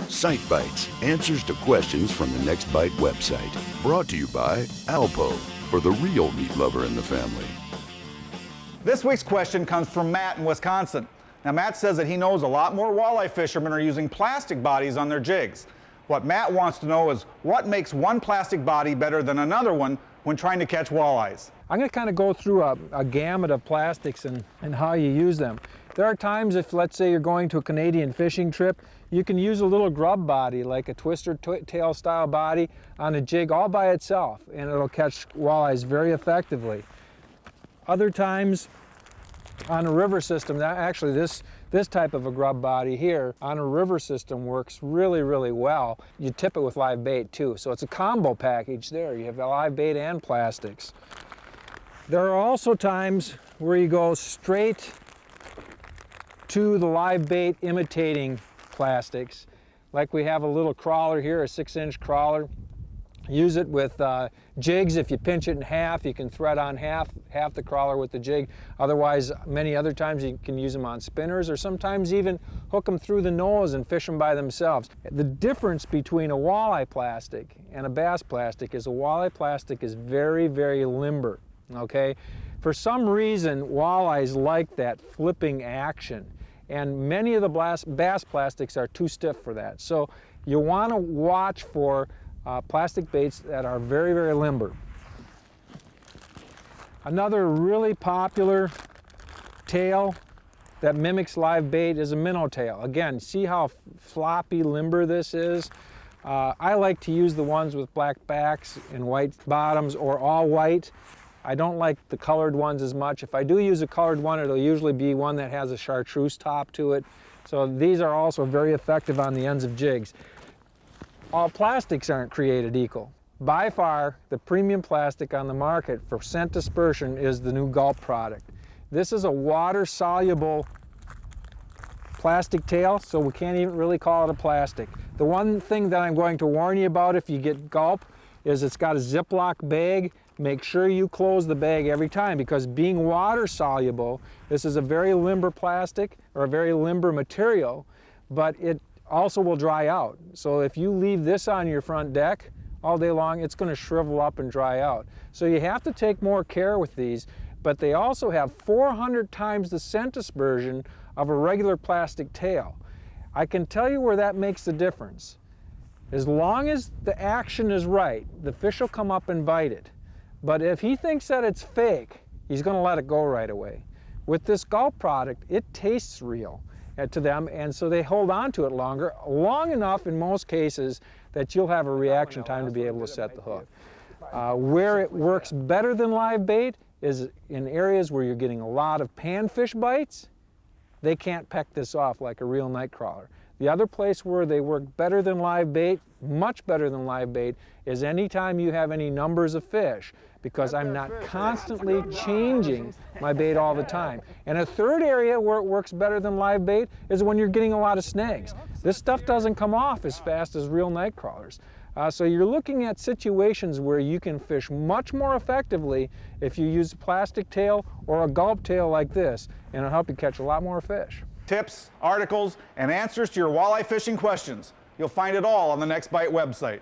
Sight Bites, answers to questions from the Next Bite website. Brought to you by Alpo, for the real meat lover in the family. This week's question comes from Matt in Wisconsin. Now, Matt says that he knows a lot more walleye fishermen are using plastic bodies on their jigs. What Matt wants to know is what makes one plastic body better than another one when trying to catch walleyes. I'm going to kind of go through a gamut of plastics and how you use them. There are times if, let's say, you're going to a Canadian fishing trip, you can use a little grub body, like a twister tail style body on a jig all by itself, and it'll catch walleyes very effectively. Other times on a river system, actually this type of a grub body here on a river system works really, really well. You tip it with live bait too, so it's a combo package there. You have live bait and plastics. There are also times where you go straight to the live bait imitating plastics. Like we have a little crawler here, a 6-inch crawler. Use it with jigs. If you pinch it in half, you can thread on half the crawler with the jig. Otherwise, many other times you can use them on spinners, or sometimes even hook them through the nose and fish them by themselves. The difference between a walleye plastic and a bass plastic is a walleye plastic is very, very limber, okay? For some reason, walleyes like that flipping action, and many of the bass plastics are too stiff for that. So you want to watch for plastic baits that are very, very limber. Another really popular tail that mimics live bait is a minnow tail. Again, see how floppy, limber this is? I like to use the ones with black backs and white bottoms, or all white. I don't like the colored ones as much. If I do use a colored one, it'll usually be one that has a chartreuse top to it. So these are also very effective on the ends of jigs. All plastics aren't created equal. By far, the premium plastic on the market for scent dispersion is the new Gulp product. This is a water-soluble plastic tail, so we can't even really call it a plastic. The one thing that I'm going to warn you about if you get Gulp is it's got a Ziploc bag. Make sure you close the bag every time, because being water-soluble, this is a very limber plastic, or a very limber material, but it also will dry out. So if you leave this on your front deck all day long, it's going to shrivel up and dry out. So you have to take more care with these, but they also have 400 times the scent dispersion of a regular plastic tail. I can tell you where that makes the difference. As long as the action is right, the fish will come up and bite it. But if he thinks that it's fake, he's going to let it go right away. With this Gulp product, it tastes real to them, and so they hold on to it longer, long enough in most cases that you'll have a reaction time to be able to set the hook. Where it works better than live bait is in areas where you're getting a lot of panfish bites. They can't peck this off like a real night crawler. The other place where they work better than live bait, much better than live bait, is anytime you have any numbers of fish, because I'm not constantly changing my bait all the time. And a third area where it works better than live bait is when you're getting a lot of snags. This stuff doesn't come off as fast as real night crawlers. So you're looking at situations where you can fish much more effectively if you use a plastic tail or a Gulp tail like this, and it'll help you catch a lot more fish. Tips, articles, and answers to your walleye fishing questions. You'll find it all on the Next Bite website.